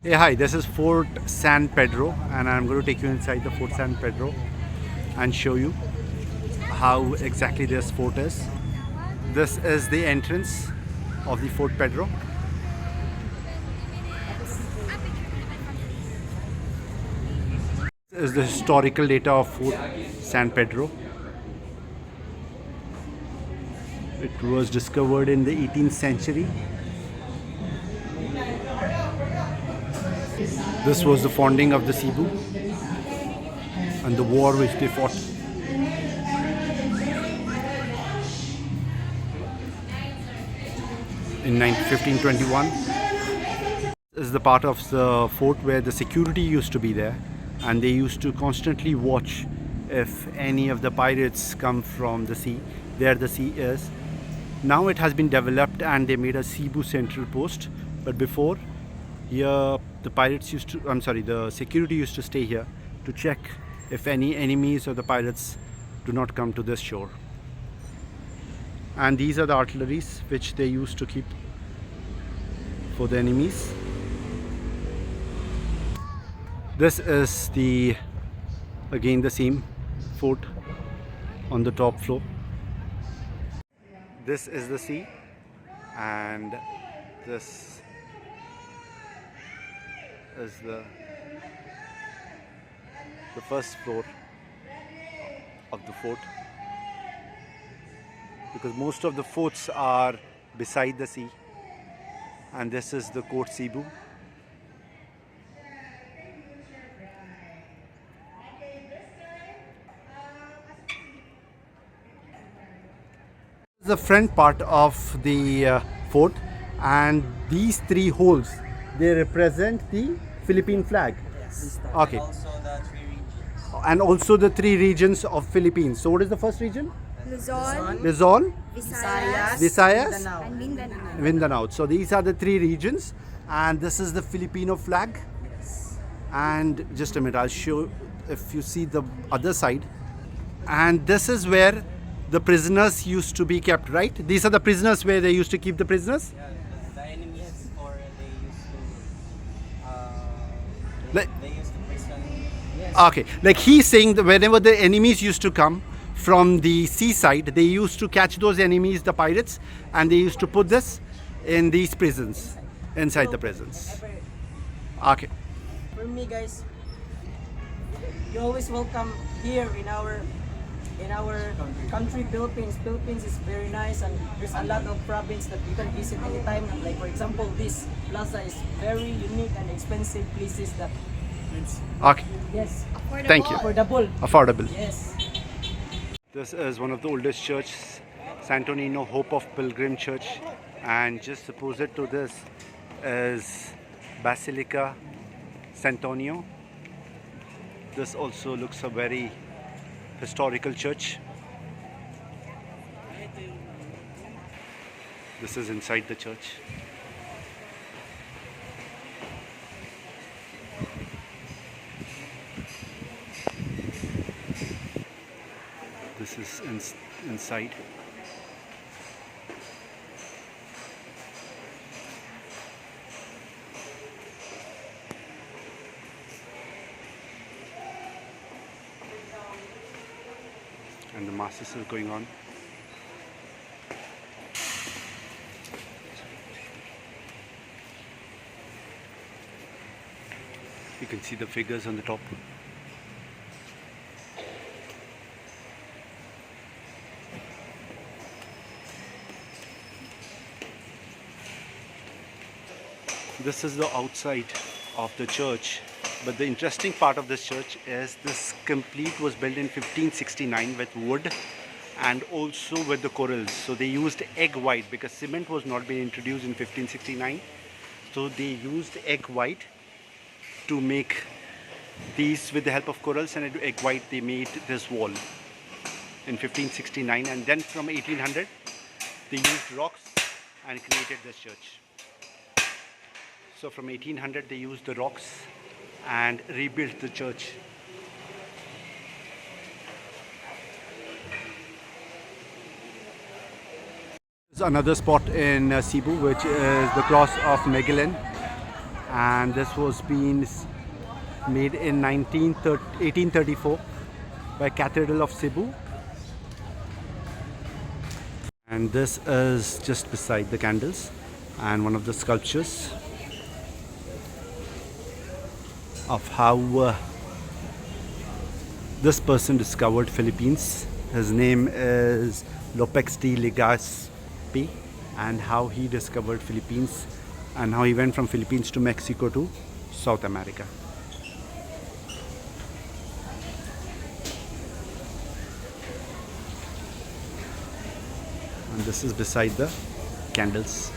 Hey, hi, this is Fort San Pedro, and I'm going to take you inside the Fort San Pedro and show you how exactly this fort is. This is the entrance of the Fort Pedro. This is the historical data of Fort San Pedro. It was discovered in the 18th century. This was the founding of the Cebu and the war which they fought. In 1521. This is the part of the fort where the security used to be there, and they used to constantly watch if any of the pirates come from the sea. There the sea is. Now it has been developed and they made a Cebu central post, but before here the security used to stay here to check if any enemies or the pirates do not come to this shore. And these are the artilleries which they used to keep for the enemies. This is again the same fort on the top floor. This is the sea, and this is the first floor of the fort, because most of the forts are beside the sea, and this is the Court Cebu. The front part of the fort, and these three holes, they represent the Philippine flag. Yes. Okay. Also the three regions. And also the three regions of Philippines. So what is the first region? Luzon, Luzon, Visayas, Visayas, Mindanao. and Mindanao. Mindanao. So these are the three regions, and this is the Filipino flag. Yes. And just a minute, I'll show if you see the other side. And this is where the prisoners used to be kept, right? These are the prisoners where they used to keep the prisoners. Yeah, the enemies, or Like, they used to prison. Yes. okay, like he's saying that whenever the enemies used to come from the seaside, they used to catch those enemies, the pirates, and they used to put this in these prisons, inside the prisons. Okay. For me, guys, you always welcome here in our country, Philippines. Philippines is very nice, and there's a lot of province that you can visit anytime. Like for example, this plaza is very unique and expensive places that Okay. yes, Thank you. affordable. Affordable. Yes. This is one of the oldest churches, Santo Niño Hope of Pilgrim Church, and just opposite to this is Basilica Santonio. This also looks a very historical church. This is inside the church. This is inside. And the mass is still going on. You can see the figures on the top. This is the outside of the church, but the interesting part of this church is this complete was built in 1569 with wood and also with the corals. So they used egg white because cement was not being introduced in 1569. So they used egg white to make these with the help of corals, and egg white they made this wall in 1569, and then from 1800 they used rocks and created this church. So from 1800 they used the rocks and rebuilt the church. There's another spot in Cebu, which is the cross of Magellan. and this was made in 1834 by Cathedral of Cebu. And this is just beside the candles and one of the sculptures of how this person discovered Philippines. His name is Lopez de Legazpi, and how he discovered Philippines and how he went from Philippines to Mexico to South America. And this is beside the candles.